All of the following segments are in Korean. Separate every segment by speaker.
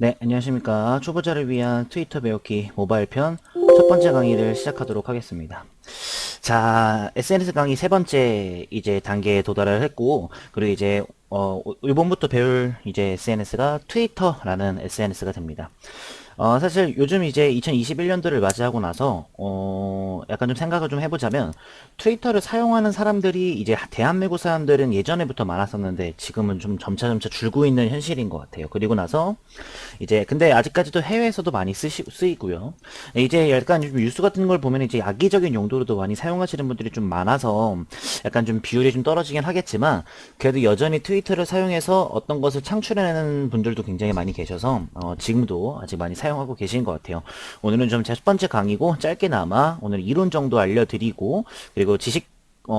Speaker 1: 네, 안녕하십니까. 초보자를 위한 트위터 배우기 모바일 편 첫 번째 강의를 시작하도록 하겠습니다. 자, SNS 강의 세 번째 이제 단계에 도달을 했고, 그리고 이제 이번부터 배울 이제 SNS가 트위터라는 SNS가 됩니다. 사실 요즘 이제 2021년도를 맞이하고 나서, 약간 좀 생각을 좀 해보자면, 트위터를 사용하는 사람들이 이제 대한민국 사람들은 예전에부터 많았었는데, 지금은 좀 점차 줄고 있는 현실인 것 같아요. 그리고 나서, 이제, 근데 아직까지도 해외에서도 많이 쓰이고요. 이제 약간 좀 뉴스 같은 걸 보면 이제 악의적인 용도로도 많이 사용하시는 분들이 좀 많아서, 약간 좀 비율이 좀 떨어지긴 하겠지만, 그래도 여전히 트위터를 사용해서 어떤 것을 창출해내는 분들도 굉장히 많이 계셔서, 지금도 아직 많이 사용하고 계신 것 같아요. 오늘은 좀 제 첫 번째 강의고 짧게나마 오늘 이론 정도 알려드리고 그리고 지식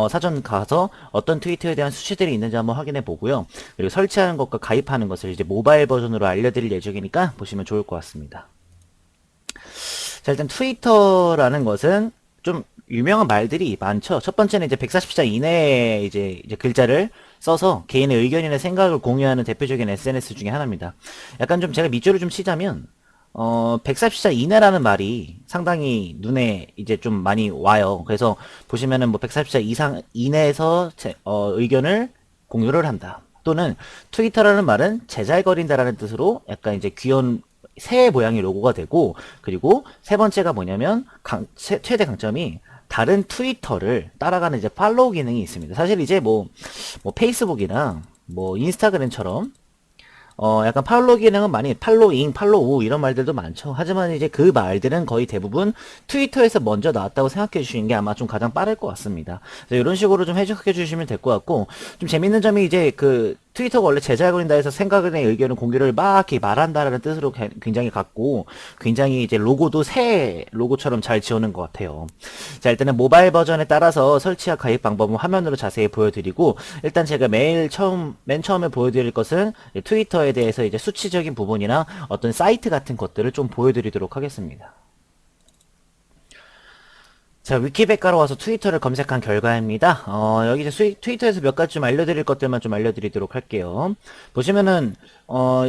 Speaker 1: 사전 가서 어떤 트위터에 대한 수치들이 있는지 한번 확인해 보고요. 그리고 설치하는 것과 가입하는 것을 이제 모바일 버전으로 알려드릴 예정이니까 보시면 좋을 것 같습니다. 자, 일단 트위터라는 것은 좀 유명한 말들이 많죠. 첫 번째는 이제 140자 이내에 이제 글자를 써서 개인의 의견이나 생각을 공유하는 대표적인 SNS 중에 하나입니다. 약간 좀 제가 밑줄을 좀 치자면 140자 이내라는 말이 상당히 눈에 이제 좀 많이 와요. 그래서 보시면은 뭐 140자 이상 이내에서 의견을 공유를 한다. 또는 트위터라는 말은 제잘거린다라는 뜻으로 약간 이제 귀여운 새 모양의 로고가 되고, 그리고 세 번째가 뭐냐면 최대 강점이 다른 트위터를 따라가는 이제 팔로우 기능이 있습니다. 사실 이제 뭐 페이스북이나 뭐 인스타그램처럼 약간 팔로우 기능은 많이 팔로잉, 팔로우 이런 말들도 많죠. 하지만 이제 그 말들은 거의 대부분 트위터에서 먼저 나왔다고 생각해 주시는 게 아마 좀 가장 빠를 것 같습니다. 그래서 이런 식으로 좀 해석해 주시면 될 것 같고, 좀 재밌는 점이 이제 그 트위터가 원래 제잘거린다 해서 생각이나 의견을 공유를 막 이렇게 말한다라는 뜻으로 굉장히 같고, 굉장히 이제 로고도 새 로고처럼 잘 지어놓은 것 같아요. 자, 일단은 모바일 버전에 따라서 설치와 가입 방법은 화면으로 자세히 보여드리고, 일단 제가 맨 처음에 보여드릴 것은 트위터에 대해서 이제 수치적인 부분이나 어떤 사이트 같은 것들을 좀 보여드리도록 하겠습니다. 자, 위키백과로 와서 트위터를 검색한 결과입니다. 여기 이제 트위터에서 몇 가지 좀 알려드릴 것들만 좀 알려드리도록 할게요. 보시면은,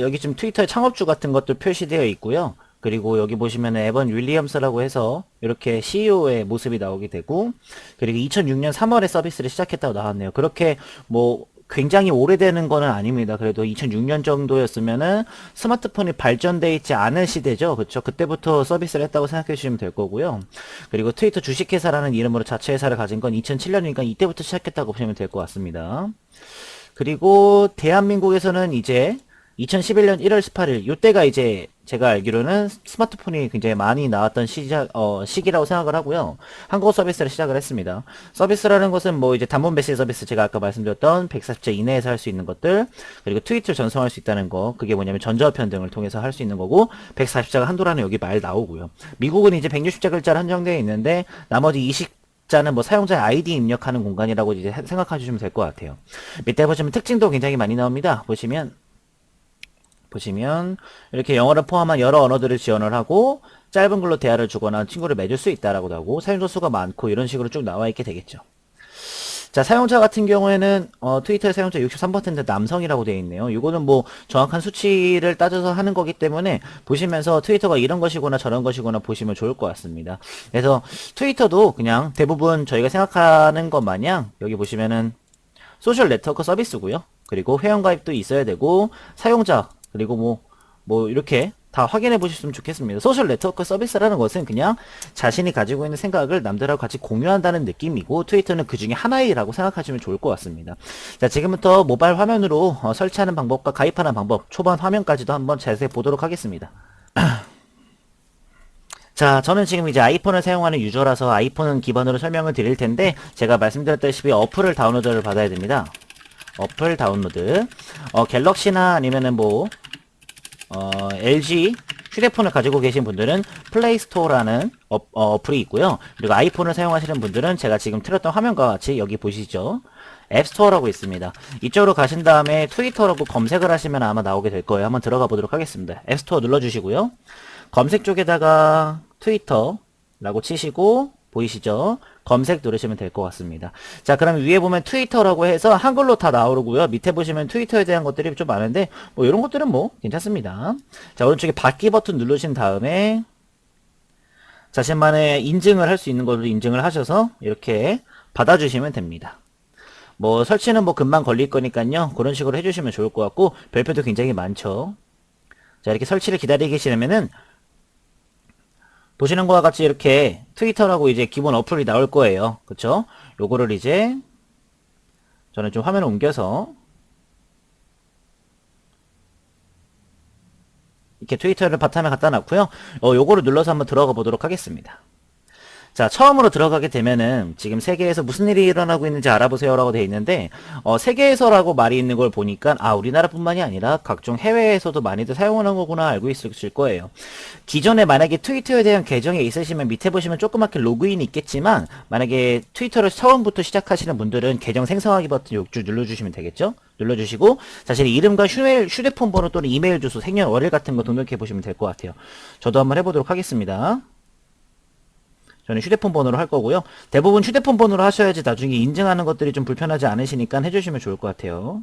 Speaker 1: 여기 지금 트위터의 창업주 같은 것들 표시되어 있고요. 그리고 여기 보시면은 에번 윌리엄스라고 해서 이렇게 CEO의 모습이 나오게 되고, 그리고 2006년 3월에 서비스를 시작했다고 나왔네요. 그렇게 뭐, 굉장히 오래되는 거는 아닙니다. 그래도 2006년 정도였으면은 스마트폰이 발전돼 있지 않은 시대죠. 그렇죠? 그때부터 서비스를 했다고 생각해 주시면 될 거고요. 그리고 트위터 주식회사라는 이름으로 자체 회사를 가진 건 2007년이니까 이때부터 시작했다고 보시면 될 것 같습니다. 그리고 대한민국에서는 이제 2011년 1월 18일 이때가 이제 제가 알기로는 스마트폰이 굉장히 많이 나왔던 시기라고 생각을 하고요. 한국어 서비스를 시작을 했습니다. 서비스라는 것은 뭐 이제 단문 메시지 서비스, 제가 아까 말씀드렸던 140자 이내에서 할 수 있는 것들, 그리고 트위터를 전송할 수 있다는 거, 그게 뭐냐면 전자우편 등을 통해서 할 수 있는 거고, 140자가 한도라는 여기 말 나오고요. 미국은 이제 160자 글자로 한정되어 있는데 나머지 20자는 뭐 사용자의 아이디 입력하는 공간이라고 이제 생각하시면 될 것 같아요. 밑에 보시면 특징도 굉장히 많이 나옵니다. 보시면 이렇게 영어를 포함한 여러 언어들을 지원을 하고, 짧은 글로 대화를 주거나 친구를 맺을 수 있다라고도 하고, 사용자 수가 많고 이런 식으로 쭉 나와 있게 되겠죠. 자, 사용자 같은 경우에는 트위터의 사용자 63% 남성이라고 되어 있네요. 이거는 뭐 정확한 수치를 따져서 하는 거기 때문에 보시면서 트위터가 이런 것이구나 저런 것이구나 보시면 좋을 것 같습니다. 그래서 트위터도 그냥 대부분 저희가 생각하는 것 마냥 여기 보시면은 소셜 네트워크 서비스고요. 그리고 회원가입도 있어야 되고, 사용자, 그리고 뭐 이렇게 다 확인해 보셨으면 좋겠습니다. 소셜 네트워크 서비스라는 것은 그냥 자신이 가지고 있는 생각을 남들하고 같이 공유한다는 느낌이고, 트위터는 그 중에 하나이라고 생각하시면 좋을 것 같습니다. 자, 지금부터 모바일 화면으로 설치하는 방법과 가입하는 방법, 초반 화면까지도 한번 자세히 보도록 하겠습니다. 자, 저는 지금 이제 아이폰을 사용하는 유저라서 아이폰 기반으로 설명을 드릴 텐데, 제가 말씀드렸다시피 어플을 다운로드를 받아야 됩니다. 어플 다운로드. 갤럭시나 아니면은 LG 휴대폰을 가지고 계신 분들은 플레이스토어라는 어플이 있고요. 그리고 아이폰을 사용하시는 분들은 제가 지금 틀었던 화면과 같이 여기 보시죠. 앱스토어라고 있습니다. 이쪽으로 가신 다음에 트위터라고 검색을 하시면 아마 나오게 될 거예요. 한번 들어가 보도록 하겠습니다. 앱스토어 눌러주시고요. 검색 쪽에다가 트위터라고 치시고, 보이시죠? 검색 누르시면 될 것 같습니다. 자, 그럼 위에 보면 트위터라고 해서 한글로 다 나오고요. 밑에 보시면 트위터에 대한 것들이 좀 많은데 뭐 이런 것들은 뭐 괜찮습니다. 자, 오른쪽에 받기 버튼 누르신 다음에 자신만의 인증을 할 수 있는 걸로 인증을 하셔서 이렇게 받아주시면 됩니다. 뭐 설치는 뭐 금방 걸릴 거니까요. 그런 식으로 해주시면 좋을 것 같고 별표도 굉장히 많죠. 자, 이렇게 설치를 기다리고 계시려면은 보시는 것과 같이 이렇게 트위터라고 이제 기본 어플이 나올 거예요. 그쵸? 요거를 이제 저는 좀 화면을 옮겨서 이렇게 트위터를 바탕에 갖다 놨고요. 요거를 눌러서 한번 들어가 보도록 하겠습니다. 자, 처음으로 들어가게 되면은 지금 세계에서 무슨 일이 일어나고 있는지 알아보세요 라고 되어 있는데 세계에서라고 말이 있는 걸 보니까 우리나라뿐만이 아니라 각종 해외에서도 많이들 사용하는 거구나 알고 있으실 거예요. 기존에 만약에 트위터에 대한 계정이 있으시면 밑에 보시면 조그맣게 로그인이 있겠지만 만약에 트위터를 처음부터 시작하시는 분들은 계정 생성하기 버튼 욕주 눌러주시면 되겠죠. 눌러주시고 자신의 이름과 휴대폰 번호 또는 이메일 주소, 생년월일 같은 거 등록해 보시면 될 것 같아요. 저도 한번 해보도록 하겠습니다. 저는 휴대폰 번호로 할 거고요. 대부분 휴대폰 번호로 하셔야지 나중에 인증하는 것들이 좀 불편하지 않으시니까 해주시면 좋을 것 같아요.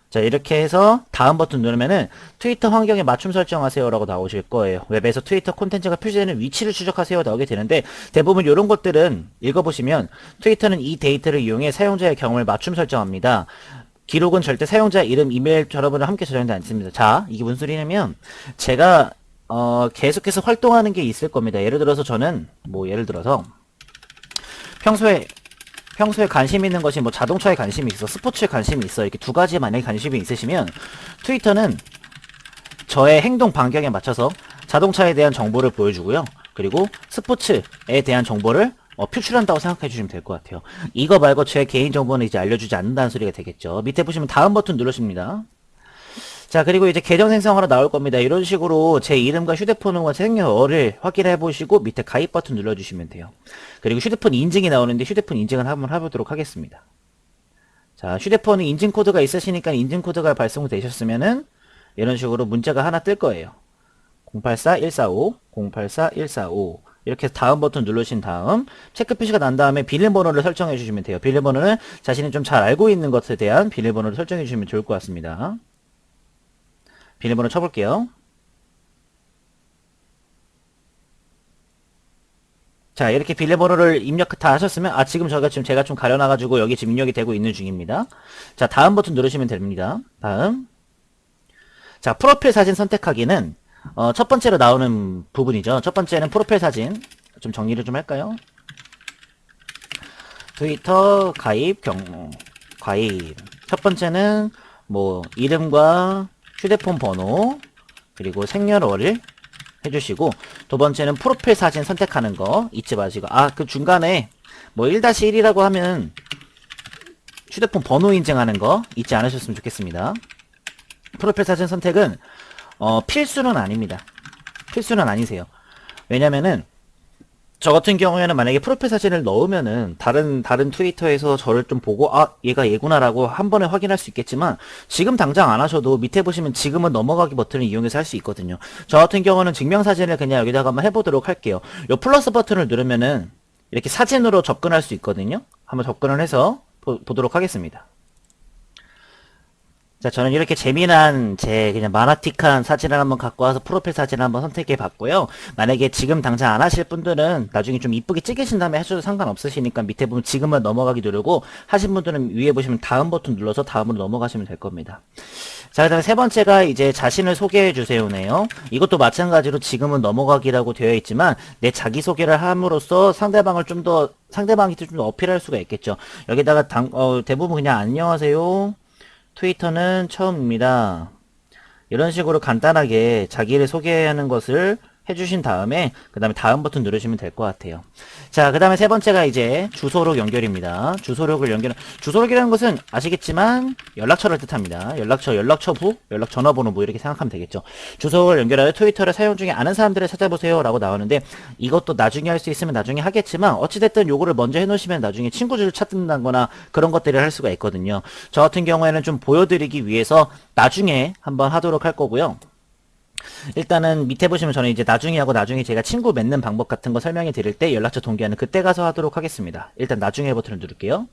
Speaker 1: 자, 이렇게 해서 다음 버튼 누르면은 트위터 환경에 맞춤 설정하세요 라고 나오실 거예요. 웹에서 트위터 콘텐츠가 표시되는 위치를 추적하세요 나오게 되는데 대부분 이런 것들은 읽어보시면 트위터는 이 데이터를 이용해 사용자의 경험을 맞춤 설정합니다. 기록은 절대 사용자 이름, 이메일 전화번호를 함께 저장되지 않습니다. 자, 이게 무슨 소리냐면 제가 계속해서 활동하는 게 있을 겁니다. 예를 들어서 저는 예를 들어서 평소에 관심 있는 것이 자동차에 관심이 있어, 스포츠에 관심이 있어, 이렇게 두 가지에 만약에 관심이 있으시면 트위터는 저의 행동 반경에 맞춰서 자동차에 대한 정보를 보여주고요. 그리고 스포츠에 대한 정보를 표출한다고 생각해 주시면 될 것 같아요. 이거 말고 제 개인정보는 이제 알려주지 않는다는 소리가 되겠죠. 밑에 보시면 다음 버튼 누르십니다. 자, 그리고 이제 계정 생성하러 나올 겁니다. 이런 식으로 제 이름과 휴대폰과 생년월일 확인해 보시고 밑에 가입 버튼 눌러주시면 돼요. 그리고 휴대폰 인증이 나오는데 휴대폰 인증을 한번 해보도록 하겠습니다. 자, 휴대폰에 인증 코드가 있으시니까 인증 코드가 발송되셨으면은 이런 식으로 문자가 하나 뜰 거예요. 084145, 084145. 이렇게 해서 다음 버튼 누르신 다음 체크 표시가 난 다음에 비밀번호를 설정해 주시면 돼요. 비밀번호는 자신이 좀 잘 알고 있는 것에 대한 비밀번호를 설정해 주시면 좋을 것 같습니다. 비밀번호 쳐볼게요. 자, 이렇게 비밀번호를 입력 다 하셨으면 지금 제가 좀 가려놔가지고 여기 지금 입력이 되고 있는 중입니다. 자, 다음 버튼 누르시면 됩니다. 다음. 자, 프로필 사진 선택하기는 첫 번째로 나오는 부분이죠. 첫 번째는 프로필 사진. 좀 정리를 좀 할까요? 트위터 가입 가입. 첫 번째는 이름과 휴대폰 번호 그리고 생년월일 해주시고 두 번째는 프로필 사진 선택하는 거 잊지 마시고 그 중간에 1-1이라고 하면 휴대폰 번호 인증하는 거 잊지 않으셨으면 좋겠습니다. 프로필 사진 선택은 필수는 아닙니다. 필수는 아니세요. 왜냐면은 저 같은 경우에는 만약에 프로필 사진을 넣으면은 다른 트위터에서 저를 좀 보고 얘가 얘구나라고 한 번에 확인할 수 있겠지만 지금 당장 안 하셔도 밑에 보시면 지금은 넘어가기 버튼을 이용해서 할 수 있거든요. 저 같은 경우는 증명사진을 그냥 여기다가 한번 해보도록 할게요. 요 플러스 버튼을 누르면은 이렇게 사진으로 접근할 수 있거든요. 한번 접근을 해서 보도록 하겠습니다. 자, 저는 이렇게 재미난 그냥 만화틱한 사진을 한번 갖고 와서 프로필 사진을 한번 선택해 봤고요. 만약에 지금 당장 안 하실 분들은 나중에 좀 이쁘게 찍으신 다음에 하셔도 상관없으시니까 밑에 보면 지금은 넘어가기 누르고 하신 분들은 위에 보시면 다음 버튼 눌러서 다음으로 넘어가시면 될 겁니다. 자, 그 다음에 세 번째가 이제 자신을 소개해 주세요네요. 이것도 마찬가지로 지금은 넘어가기라고 되어 있지만 내 자기소개를 함으로써 상대방이 좀 더 어필할 수가 있겠죠. 여기다가 대부분 그냥 안녕하세요. 트위터는 처음입니다. 이런 식으로 간단하게 자기를 소개하는 것을 해주신 다음에 그 다음에 다음 버튼 누르시면 될 것 같아요. 자, 그 다음에 세 번째가 이제 주소록 연결입니다. 주소록이라는 것은 아시겠지만 연락처를 뜻합니다. 연락처부, 전화번호 이렇게 생각하면 되겠죠. 주소를 연결하여 트위터를 사용 중에 아는 사람들을 찾아보세요 라고 나오는데 이것도 나중에 할 수 있으면 나중에 하겠지만 어찌됐든 요거를 먼저 해놓으시면 나중에 친구들을 찾는다거나 그런 것들을 할 수가 있거든요. 저 같은 경우에는 좀 보여드리기 위해서 나중에 한번 하도록 할 거고요. 일단은 밑에 보시면 저는 이제 나중에 하고 나중에 제가 친구 맺는 방법 같은 거 설명해 드릴 때 연락처 동기화는 그때 가서 하도록 하겠습니다. 일단 나중에 버튼을 누를게요.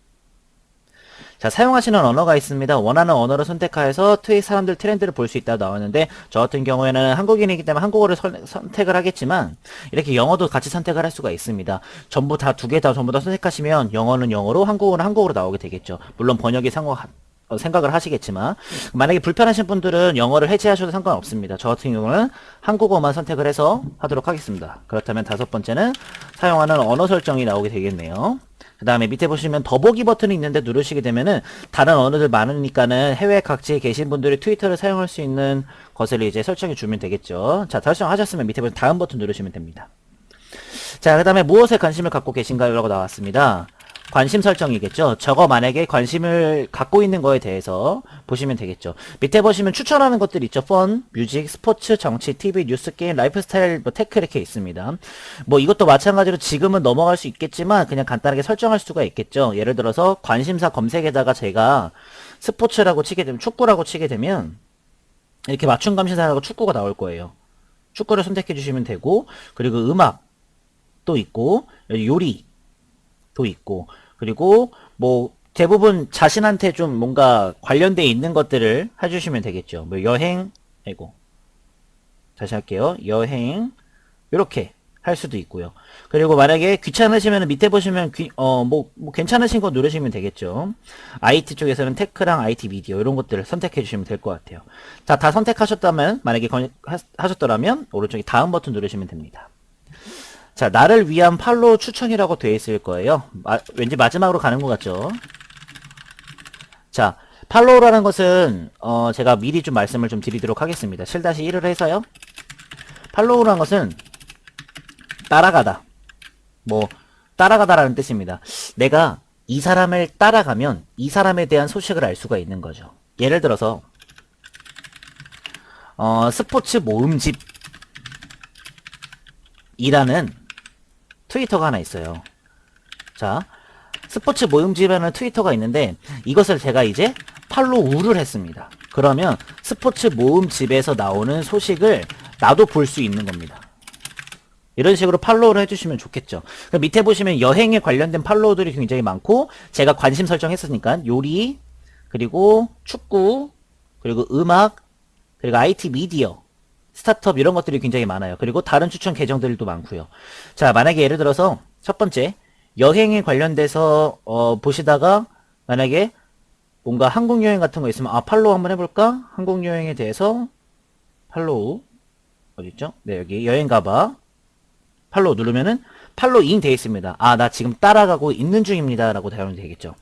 Speaker 1: 자, 사용하시는 언어가 있습니다. 원하는 언어를 선택하여서 트윗 사람들 트렌드를 볼 수 있다고 나왔는데 저 같은 경우에는 한국인이기 때문에 한국어를 선택을 하겠지만 이렇게 영어도 같이 선택을 할 수가 있습니다. 전부 다 두 개 다 전부 다 선택하시면 영어는 영어로 한국어는 한국어로 나오게 되겠죠. 물론 번역이 생각을 하시겠지만 만약에 불편하신 분들은 영어를 해제하셔도 상관없습니다. 저 같은 경우는 한국어만 선택을 해서 하도록 하겠습니다. 그렇다면 다섯 번째는 사용하는 언어 설정이 나오게 되겠네요. 그 다음에 밑에 보시면 더보기 버튼이 있는데 누르시게 되면은 다른 언어들 많으니까는 해외 각지에 계신 분들이 트위터를 사용할 수 있는 것을 이제 설정해 주면 되겠죠. 자, 설정하셨으면 밑에 보시면 다음 버튼 누르시면 됩니다. 자, 그 다음에 무엇에 관심을 갖고 계신가요? 라고 나왔습니다. 관심 설정이겠죠. 저거 만약에 관심을 갖고 있는 거에 대해서 보시면 되겠죠. 밑에 보시면 추천하는 것들 있죠. 펀, 뮤직, 스포츠, 정치, TV, 뉴스, 게임, 라이프스타일, 뭐 테크 이렇게 있습니다. 뭐 이것도 마찬가지로 지금은 넘어갈 수 있겠지만 그냥 간단하게 설정할 수가 있겠죠. 예를 들어서 관심사 검색에다가 제가 스포츠라고 치게 되면 축구라고 치게 되면 이렇게 맞춤 관심사라고 축구가 나올 거예요. 축구를 선택해 주시면 되고 그리고 음악도 있고 요리 도 있고 그리고 뭐 대부분 자신한테 좀 뭔가 관련돼 있는 것들을 해주시면 되겠죠. 뭐 여행, 아이고 다시 할게요. 여행 이렇게 할 수도 있고요. 그리고 만약에 귀찮으시면 밑에 보시면 뭐 괜찮으신 거 누르시면 되겠죠. IT 쪽에서는 테크랑 IT 미디어 이런 것들을 선택해 주시면 될 것 같아요. 자, 다 선택하셨다면 만약에 하셨더라면 오른쪽에 다음 버튼 누르시면 됩니다. 자, 나를 위한 팔로우 추천이라고 되어 있을 거예요. 왠지 마지막으로 가는 것 같죠? 자, 팔로우라는 것은 제가 미리 좀 말씀을 좀 드리도록 하겠습니다. 7-1을 해서요. 팔로우라는 것은 따라가다. 뭐 따라가다라는 뜻입니다. 내가 이 사람을 따라가면 이 사람에 대한 소식을 알 수가 있는 거죠. 예를 들어서 스포츠 모음집이라는 트위터가 하나 있어요. 자, 스포츠 모음집이라는 트위터가 있는데 이것을 제가 이제 팔로우를 했습니다. 그러면 스포츠 모음집에서 나오는 소식을 나도 볼 수 있는 겁니다. 이런 식으로 팔로우를 해주시면 좋겠죠. 밑에 보시면 여행에 관련된 팔로우들이 굉장히 많고 제가 관심 설정했으니까 요리, 그리고 축구, 그리고 음악, 그리고 IT 미디어, 스타트업 이런 것들이 굉장히 많아요. 그리고 다른 추천 계정들도 많고요. 자, 만약에 예를 들어서 첫 번째 여행에 관련돼서 보시다가 만약에 뭔가 한국 여행 같은 거 있으면 팔로우 한번 해볼까? 한국 여행에 대해서 팔로우 어디있죠? 네, 여기 여행 가봐 팔로우 누르면은 팔로잉 되어 있습니다. 나 지금 따라가고 있는 중입니다. 라고 대하면 되겠죠.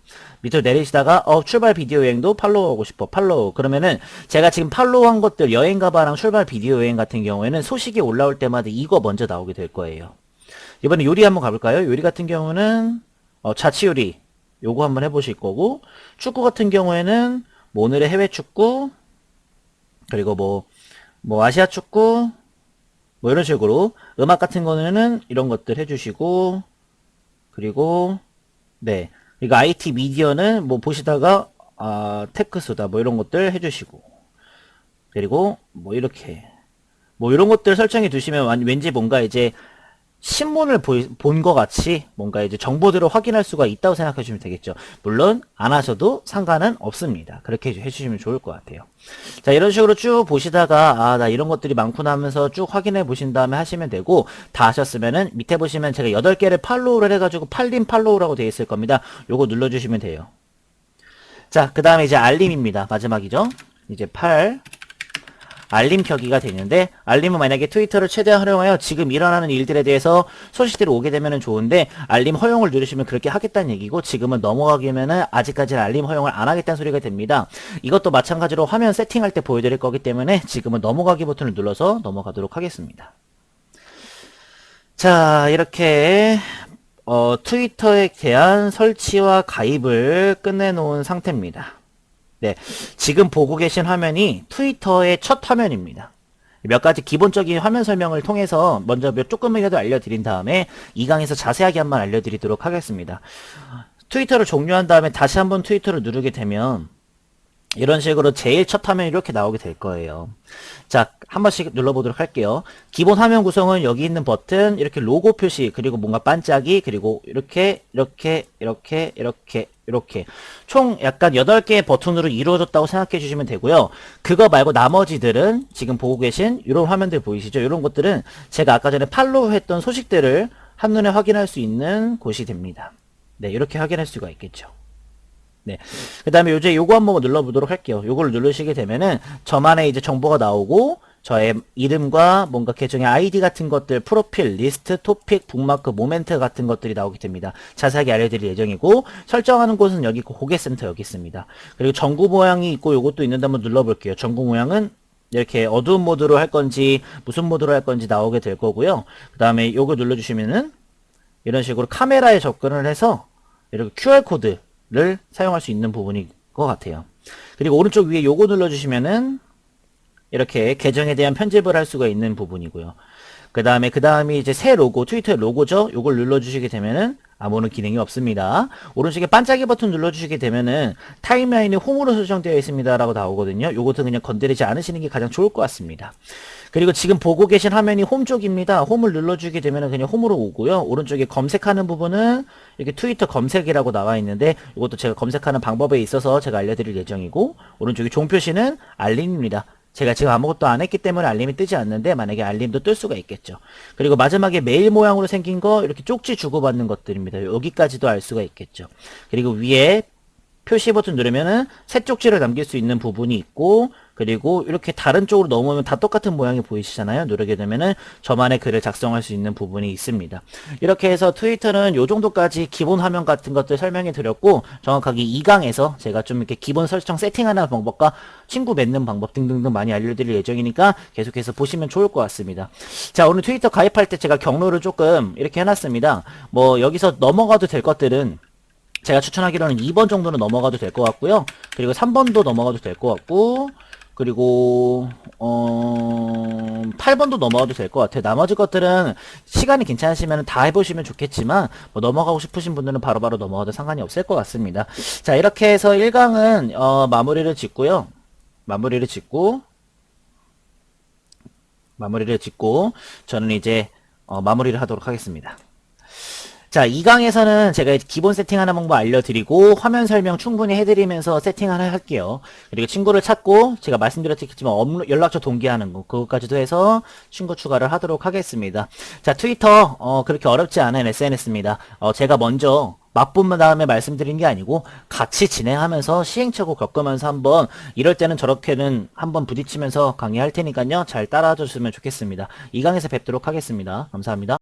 Speaker 1: 밑으로 내리시다가 출발 비디오 여행도 팔로우하고 싶어. 팔로우. 그러면은 제가 지금 팔로우한 것들 여행 가봐랑 출발 비디오 여행 같은 경우에는 소식이 올라올 때마다 이거 먼저 나오게 될 거예요. 이번에 요리 한번 가볼까요? 요리 같은 경우는 자취 요리 요거 한번 해보실 거고 축구 같은 경우에는 뭐 오늘의 해외 축구 그리고 뭐 아시아 축구 뭐 이런 식으로 음악 같은 거는 이런 것들 해주시고 그리고 네 그리고 IT 미디어는 뭐 보시다가 테크수다 뭐 이런 것들 해주시고 그리고 뭐 이렇게 뭐 이런 것들 설정해 두시면 왠지 뭔가 이제 신문을 본 것 같이 뭔가 이제 정보들을 확인할 수가 있다고 생각해 주시면 되겠죠. 물론 안 하셔도 상관은 없습니다. 그렇게 해주시면 좋을 것 같아요. 자, 이런 식으로 쭉 보시다가 나 이런 것들이 많구나 하면서 쭉 확인해 보신 다음에 하시면 되고 다 하셨으면은 밑에 보시면 제가 8개를 팔로우를 해가지고 팔림 팔로우라고 되어 있을 겁니다. 요거 눌러주시면 돼요. 자, 그 다음에 이제 알림입니다. 마지막이죠. 이제 알림 켜기가 되는데 알림은 만약에 트위터를 최대한 활용하여 지금 일어나는 일들에 대해서 소식들이 오게 되면 좋은데 알림 허용을 누르시면 그렇게 하겠다는 얘기고 지금은 넘어가기면은 아직까지는 알림 허용을 안 하겠다는 소리가 됩니다. 이것도 마찬가지로 화면 세팅할 때 보여드릴 거기 때문에 지금은 넘어가기 버튼을 눌러서 넘어가도록 하겠습니다. 자, 이렇게 트위터에 대한 설치와 가입을 끝내놓은 상태입니다. 네, 지금 보고 계신 화면이 트위터의 첫 화면입니다. 몇 가지 기본적인 화면 설명을 통해서 먼저 조금이라도 알려드린 다음에 이 강에서 자세하게 한번 알려드리도록 하겠습니다. 트위터를 종료한 다음에 다시 한번 트위터를 누르게 되면 이런 식으로 제일 첫 화면이 이렇게 나오게 될 거예요. 자, 한 번씩 눌러보도록 할게요. 기본 화면 구성은 여기 있는 버튼, 이렇게 로고 표시, 그리고 뭔가 반짝이, 그리고 이렇게, 이렇게, 이렇게, 이렇게, 이렇게. 총 약간 8개의 버튼으로 이루어졌다고 생각해 주시면 되고요. 그거 말고 나머지들은 지금 보고 계신 이런 화면들 보이시죠? 이런 것들은 제가 아까 전에 팔로우 했던 소식들을 한눈에 확인할 수 있는 곳이 됩니다. 네, 이렇게 확인할 수가 있겠죠. 네. 그 다음에 이제 요거 한번 눌러보도록 할게요. 요거를 누르시게 되면은 저만의 이제 정보가 나오고 저의 이름과 뭔가 계정의 아이디 같은 것들, 프로필, 리스트, 토픽, 북마크, 모멘트 같은 것들이 나오게 됩니다. 자세하게 알려드릴 예정이고 설정하는 곳은 여기 있고 고객센터 여기 있습니다. 그리고 전구 모양이 있고 요것도 있는데 한번 눌러볼게요. 전구 모양은 이렇게 어두운 모드로 할 건지 무슨 모드로 할 건지 나오게 될 거고요. 그 다음에 요거 눌러주시면은 이런 식으로 카메라에 접근을 해서 이렇게 QR코드를 사용할 수 있는 부분인 것 같아요. 그리고 오른쪽 위에 요거 눌러주시면은 이렇게 계정에 대한 편집을 할 수가 있는 부분이고요. 그 다음이 이제 새 로고, 트위터의 로고죠. 요걸 눌러주시게 되면은 아무런 기능이 없습니다. 오른쪽에 반짝이 버튼 눌러주시게 되면은 타임라인이 홈으로 설정되어 있습니다 라고 나오거든요. 요것도 그냥 건드리지 않으시는 게 가장 좋을 것 같습니다. 그리고 지금 보고 계신 화면이 홈 쪽입니다. 홈을 눌러주게 되면은 그냥 홈으로 오고요. 오른쪽에 검색하는 부분은 이렇게 트위터 검색이라고 나와 있는데 이것도 제가 검색하는 방법에 있어서 제가 알려드릴 예정이고 오른쪽에 종 표시는 알림입니다. 제가 지금 아무것도 안 했기 때문에 알림이 뜨지 않는데 만약에 알림도 뜰 수가 있겠죠. 그리고 마지막에 메일 모양으로 생긴 거 이렇게 쪽지 주고받는 것들입니다. 여기까지도 알 수가 있겠죠. 그리고 위에 표시 버튼 누르면은 새 쪽지를 남길 수 있는 부분이 있고 그리고 이렇게 다른 쪽으로 넘으면 다 똑같은 모양이 보이시잖아요. 누르게 되면은 저만의 글을 작성할 수 있는 부분이 있습니다. 이렇게 해서 트위터는 요 정도까지 기본 화면 같은 것들 설명해 드렸고 정확하게 2강에서 제가 좀 이렇게 기본 설정 세팅하는 방법과 친구 맺는 방법 등등등 많이 알려드릴 예정이니까 계속해서 보시면 좋을 것 같습니다. 자, 오늘 트위터 가입할 때 제가 경로를 조금 이렇게 해놨습니다. 뭐 여기서 넘어가도 될 것들은 제가 추천하기로는 2번 정도는 넘어가도 될 것 같고요. 그리고 3번도 넘어가도 될 것 같고 그리고 8번도 넘어가도 될 것 같아요. 나머지 것들은 시간이 괜찮으시면 다 해보시면 좋겠지만 뭐 넘어가고 싶으신 분들은 바로바로 넘어가도 상관이 없을 것 같습니다. 자, 이렇게 해서 1강은 마무리를 짓고 저는 이제 마무리를 하도록 하겠습니다. 자, 2강에서는 제가 기본 세팅하는 방법 알려드리고 화면 설명 충분히 해드리면서 세팅을 할게요. 그리고 친구를 찾고 제가 말씀드렸겠지만 연락처 동기하는 거 그것까지도 해서 친구 추가를 하도록 하겠습니다. 자, 트위터 그렇게 어렵지 않은 SNS입니다. 제가 먼저 맛본 다음에 말씀드린 게 아니고 같이 진행하면서 시행착오 겪으면서 한번 이럴 때는 저렇게는 한번 부딪히면서 강의할 테니까요. 잘 따라와 주시면 좋겠습니다. 2강에서 뵙도록 하겠습니다. 감사합니다.